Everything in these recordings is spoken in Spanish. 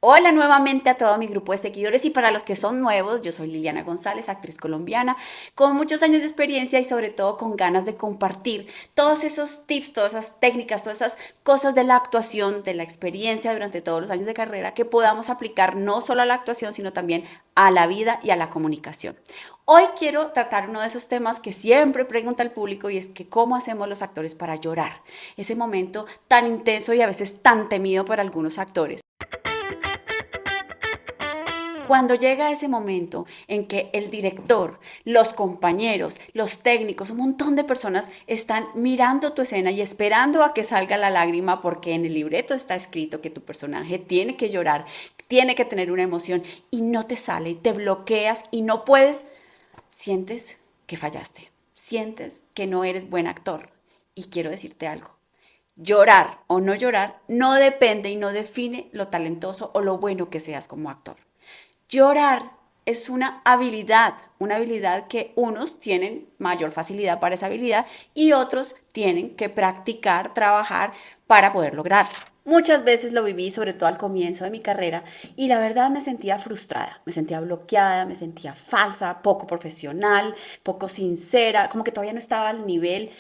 Hola nuevamente a todo mi grupo de seguidores y para los que son nuevos, yo soy Liliana González, actriz colombiana, con muchos años de experiencia y sobre todo con ganas de compartir todos esos tips, todas esas técnicas, todas esas cosas de la actuación, de la experiencia durante todos los años de carrera que podamos aplicar no solo a la actuación, sino también a la vida y a la comunicación. Hoy quiero tratar uno de esos temas que siempre pregunta el público y es que cómo hacemos los actores para llorar, ese momento tan intenso y a veces tan temido para algunos actores. Cuando llega ese momento en que el director, los compañeros, los técnicos, un montón de personas están mirando tu escena y esperando a que salga la lágrima porque en el libreto está escrito que tu personaje tiene que llorar, tiene que tener una emoción y no te sale, te bloqueas y no puedes, sientes que fallaste, sientes que no eres buen actor. Y quiero decirte algo. Llorar o no llorar no depende y no define lo talentoso o lo bueno que seas como actor. Llorar es una habilidad que unos tienen mayor facilidad para esa habilidad y otros tienen que practicar, trabajar para poder lograrlo. Muchas veces lo viví, sobre todo al comienzo de mi carrera, y la verdad me sentía frustrada, me sentía bloqueada, me sentía falsa, poco profesional, poco sincera, como que todavía no estaba al nivel.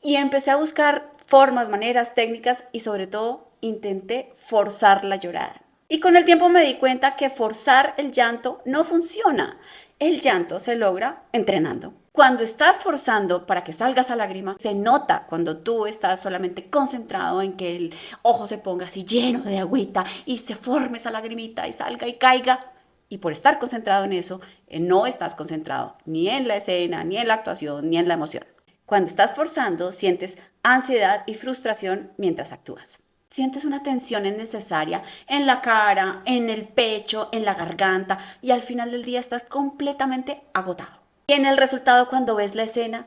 Y empecé a buscar formas, maneras, técnicas y sobre todo intenté forzar la llorada. Y con el tiempo me di cuenta que forzar el llanto no funciona. El llanto se logra entrenando. Cuando estás forzando para que salga esa lágrima, se nota cuando tú estás solamente concentrado en que el ojo se ponga así lleno de agüita y se forme esa lagrimita y salga y caiga. Y por estar concentrado en eso, no estás concentrado ni en la escena, ni en la actuación, ni en la emoción. Cuando estás forzando, sientes ansiedad y frustración mientras actúas. Sientes una tensión innecesaria en la cara, en el pecho, en la garganta y al final del día estás completamente agotado. Y en el resultado cuando ves la escena,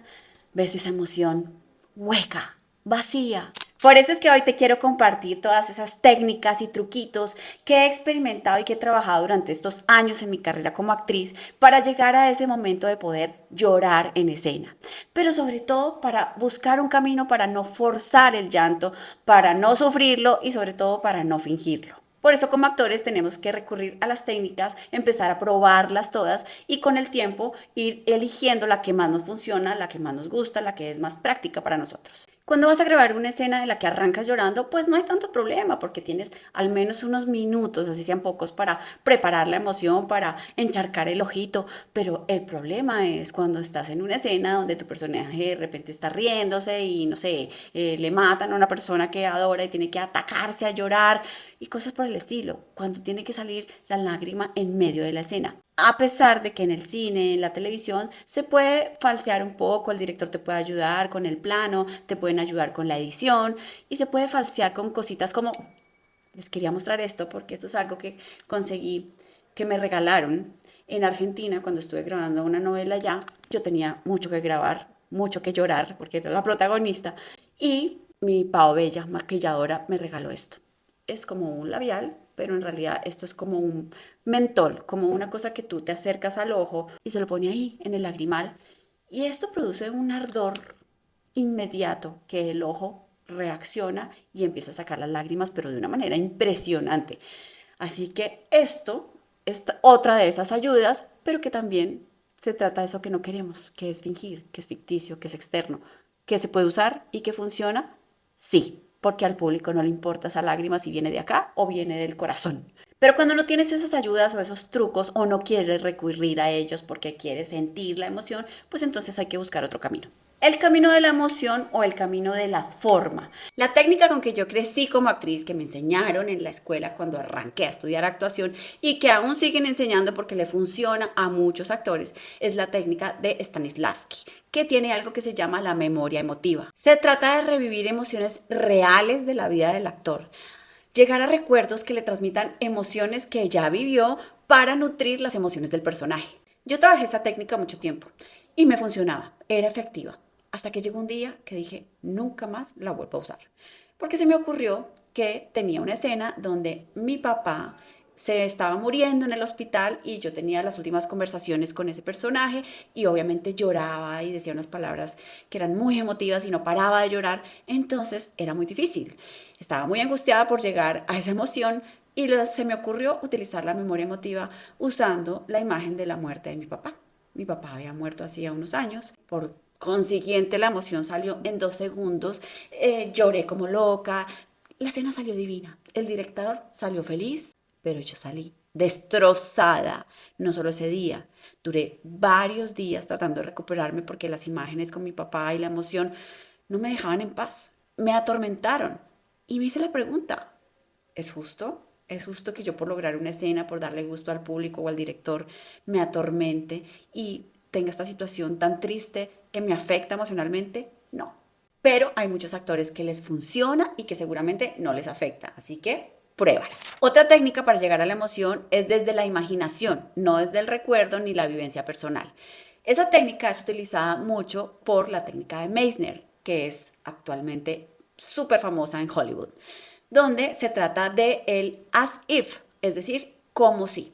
ves esa emoción hueca, vacía. Por eso es que hoy te quiero compartir todas esas técnicas y truquitos que he experimentado y que he trabajado durante estos años en mi carrera como actriz para llegar a ese momento de poder llorar en escena. Pero sobre todo para buscar un camino para no forzar el llanto, para no sufrirlo y sobre todo para no fingirlo. Por eso como actores tenemos que recurrir a las técnicas, empezar a probarlas todas y con el tiempo ir eligiendo la que más nos funciona, la que más nos gusta, la que es más práctica para nosotros. Cuando vas a grabar una escena en la que arrancas llorando, pues no hay tanto problema porque tienes al menos unos minutos, así sean pocos, para preparar la emoción, para encharcar el ojito. Pero el problema es cuando estás en una escena donde tu personaje de repente está riéndose y no sé, le matan a una persona que adora y tiene que atacarse a llorar y cosas por el estilo, cuando tiene que salir la lágrima en medio de la escena. A pesar de que en el cine, en la televisión, se puede falsear un poco, el director te puede ayudar con el plano, te pueden ayudar con la edición y se puede falsear con cositas como, les quería mostrar esto porque esto es algo que conseguí, que me regalaron en Argentina cuando estuve grabando una novela allá. Yo tenía mucho que grabar, mucho que llorar porque era la protagonista y mi Pao Bella, maquilladora, me regaló esto. Es como un labial, pero en realidad esto es como un mentol, como una cosa que tú te acercas al ojo y se lo pone ahí en el lagrimal. Y esto produce un ardor inmediato que el ojo reacciona y empieza a sacar las lágrimas, pero de una manera impresionante. Así que esto es otra de esas ayudas, pero que también se trata de eso que no queremos, que es fingir, que es ficticio, que es externo, que se puede usar y que funciona, sí, porque al público no le importa esa lágrima si viene de acá o viene del corazón. Pero cuando no tienes esas ayudas o esos trucos o no quieres recurrir a ellos porque quieres sentir la emoción, pues entonces hay que buscar otro camino. El camino de la emoción o el camino de la forma. La técnica con que yo crecí como actriz, que me enseñaron en la escuela cuando arranqué a estudiar actuación y que aún siguen enseñando porque le funciona a muchos actores, es la técnica de Stanislavski, que tiene algo que se llama la memoria emotiva. Se trata de revivir emociones reales de la vida del actor, llegar a recuerdos que le transmitan emociones que ya vivió para nutrir las emociones del personaje. Yo trabajé esa técnica mucho tiempo y me funcionaba, era efectiva. Hasta que llegó un día que dije, nunca más la vuelvo a usar. Porque se me ocurrió que tenía una escena donde mi papá se estaba muriendo en el hospital y yo tenía las últimas conversaciones con ese personaje y obviamente lloraba y decía unas palabras que eran muy emotivas y no paraba de llorar, entonces era muy difícil. Estaba muy angustiada por llegar a esa emoción, Y se me ocurrió utilizar la memoria emotiva usando la imagen de la muerte de mi papá. Mi papá había muerto hacía unos años. Por consiguiente, la emoción salió en 2 segundos. Lloré como loca. La escena salió divina. El director salió feliz, pero yo salí destrozada. No solo ese día. Duré varios días tratando de recuperarme porque las imágenes con mi papá y la emoción no me dejaban en paz. Me atormentaron. Y me hice la pregunta, ¿es justo? ¿Es justo que yo por lograr una escena, por darle gusto al público o al director, me atormente y tenga esta situación tan triste que me afecta emocionalmente? No. Pero hay muchos actores que les funciona y que seguramente no les afecta. Así que pruébala. Otra técnica para llegar a la emoción es desde la imaginación, no desde el recuerdo ni la vivencia personal. Esa técnica es utilizada mucho por la técnica de Meissner, que es actualmente súper famosa en Hollywood, donde se trata de el as if, es decir, como si,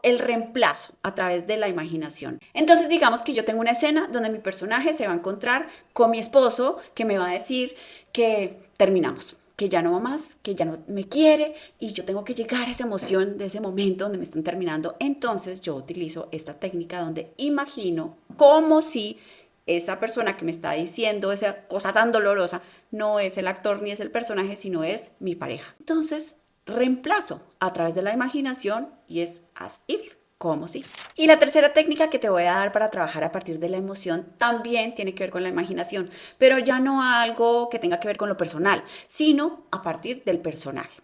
el reemplazo a través de la imaginación. Entonces digamos que yo tengo una escena donde mi personaje se va a encontrar con mi esposo que me va a decir que terminamos, que ya no va más, que ya no me quiere y yo tengo que llegar a esa emoción de ese momento donde me están terminando. Entonces yo utilizo esta técnica donde imagino como si esa persona que me está diciendo esa cosa tan dolorosa no es el actor ni es el personaje, sino es mi pareja. Entonces reemplazo a través de la imaginación y es as if, como si. Y la tercera técnica que te voy a dar para trabajar a partir de la emoción también tiene que ver con la imaginación, pero ya no algo que tenga que ver con lo personal, sino a partir del personaje.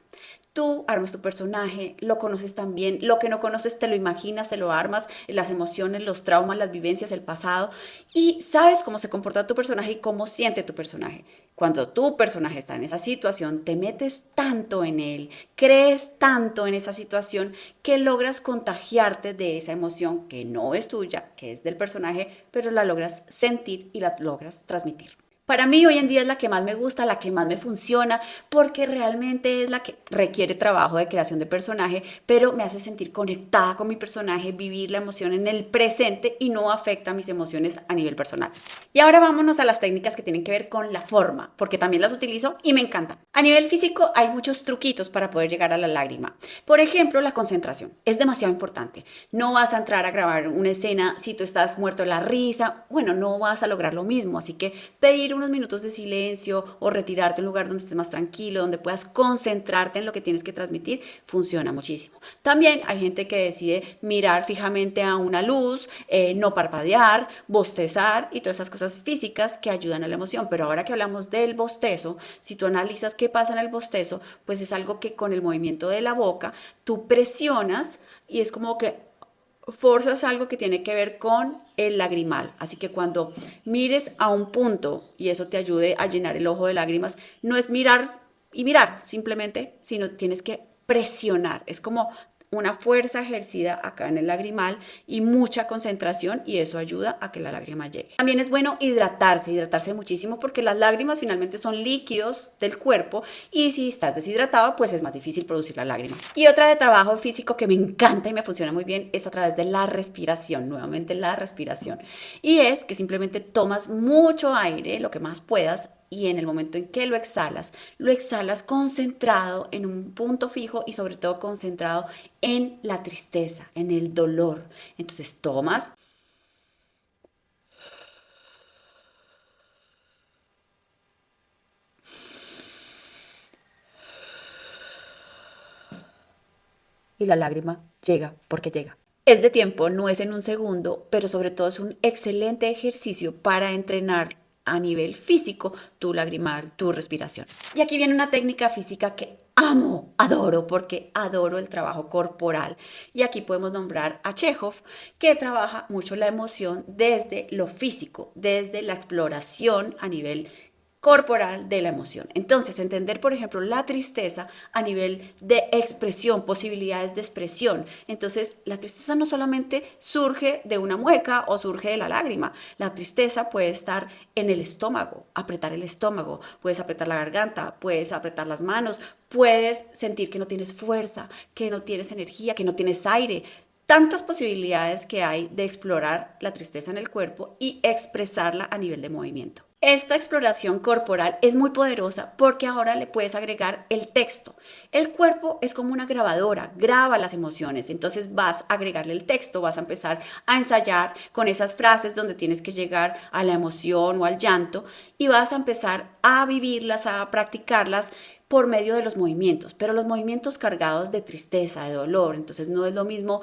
Tú armas tu personaje, lo conoces también, lo que no conoces te lo imaginas, te lo armas, las emociones, los traumas, las vivencias, el pasado, y sabes cómo se comporta tu personaje y cómo siente tu personaje. Cuando tu personaje está en esa situación, te metes tanto en él, crees tanto en esa situación que logras contagiarte de esa emoción que no es tuya, que es del personaje, pero la logras sentir y la logras transmitir. Para mí hoy en día es la que más me gusta, la que más me funciona, porque realmente es la que requiere trabajo de creación de personaje, pero me hace sentir conectada con mi personaje, vivir la emoción en el presente y no afecta mis emociones a nivel personal. Y ahora vámonos a las técnicas que tienen que ver con la forma, porque también las utilizo y me encantan. A nivel físico hay muchos truquitos para poder llegar a la lágrima. Por ejemplo, la concentración es demasiado importante. No vas a entrar a grabar una escena si tú estás muerto de la risa, bueno, no vas a lograr lo mismo, así que pedir unos minutos de silencio o retirarte a un lugar donde estés más tranquilo, donde puedas concentrarte en lo que tienes que transmitir, funciona muchísimo. También hay gente que decide mirar fijamente a una luz, no parpadear, bostezar y todas esas cosas físicas que ayudan a la emoción. Pero ahora que hablamos del bostezo, si tú analizas qué pasa en el bostezo, pues es algo que con el movimiento de la boca tú presionas y es como que forzas algo que tiene que ver con el lagrimal. Así que cuando mires a un punto y eso te ayude a llenar el ojo de lágrimas, no es mirar y mirar simplemente, sino tienes que presionar. Es como una fuerza ejercida acá en el lagrimal y mucha concentración y eso ayuda a que la lágrima llegue. También es bueno hidratarse muchísimo porque las lágrimas finalmente son líquidos del cuerpo y si estás deshidratado pues es más difícil producir la lágrima. Y otra de trabajo físico que me encanta y me funciona muy bien es a través de la respiración, nuevamente la respiración. Y es que simplemente tomas mucho aire, lo que más puedas, y en el momento en que lo exhalas concentrado en un punto fijo y sobre todo concentrado en la tristeza, en el dolor. Entonces tomas y la lágrima llega porque llega. Es de tiempo, no es en un segundo, pero sobre todo es un excelente ejercicio para entrenar a nivel físico tu lagrimal, tu respiración. Y aquí viene una técnica física que amo, adoro, porque adoro el trabajo corporal. Y aquí podemos nombrar a Chekhov, que trabaja mucho la emoción desde lo físico, desde la exploración a nivel corporal de la emoción. Entonces, entender, por ejemplo, la tristeza a nivel de expresión, posibilidades de expresión. Entonces, la tristeza no solamente surge de una mueca o surge de la lágrima. La tristeza puede estar en el estómago, apretar el estómago, puedes apretar la garganta, puedes apretar las manos, puedes sentir que no tienes fuerza, que no tienes energía, que no tienes aire. Tantas posibilidades que hay de explorar la tristeza en el cuerpo y expresarla a nivel de movimiento. Esta exploración corporal es muy poderosa porque ahora le puedes agregar el texto. El cuerpo es como una grabadora, graba las emociones. Entonces vas a agregarle el texto, vas a empezar a ensayar con esas frases donde tienes que llegar a la emoción o al llanto y vas a empezar a vivirlas, a practicarlas por medio de los movimientos, pero los movimientos cargados de tristeza, de dolor. Entonces no es lo mismo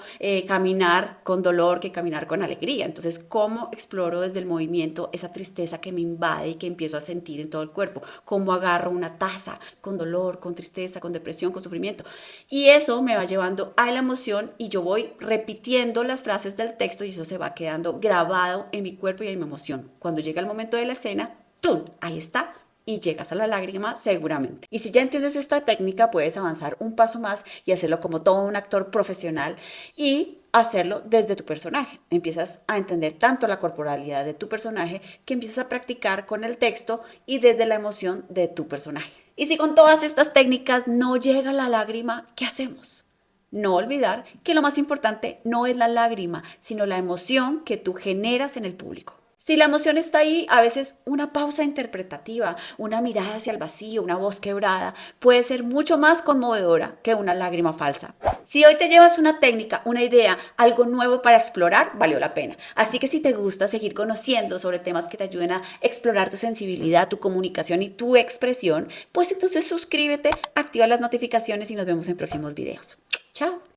caminar con dolor que caminar con alegría. Entonces, ¿cómo exploro desde el movimiento esa tristeza que me invade y que empiezo a sentir en todo el cuerpo? ¿Cómo agarro una taza con dolor, con tristeza, con depresión, con sufrimiento? Y eso me va llevando a la emoción y yo voy repitiendo las frases del texto y eso se va quedando grabado en mi cuerpo y en mi emoción. Cuando llega el momento de la escena, ¡tum! Ahí está, y llegas a la lágrima seguramente. Y si ya entiendes esta técnica, puedes avanzar un paso más y hacerlo como todo un actor profesional y hacerlo desde tu personaje. Empiezas a entender tanto la corporalidad de tu personaje que empiezas a practicar con el texto y desde la emoción de tu personaje. Y si con todas estas técnicas no llega la lágrima, ¿qué hacemos? No olvidar que lo más importante no es la lágrima, sino la emoción que tú generas en el público. Si la emoción está ahí, a veces una pausa interpretativa, una mirada hacia el vacío, una voz quebrada, puede ser mucho más conmovedora que una lágrima falsa. Si hoy te llevas una técnica, una idea, algo nuevo para explorar, valió la pena. Así que si te gusta seguir conociendo sobre temas que te ayuden a explorar tu sensibilidad, tu comunicación y tu expresión, pues entonces suscríbete, activa las notificaciones y nos vemos en próximos videos. Chao.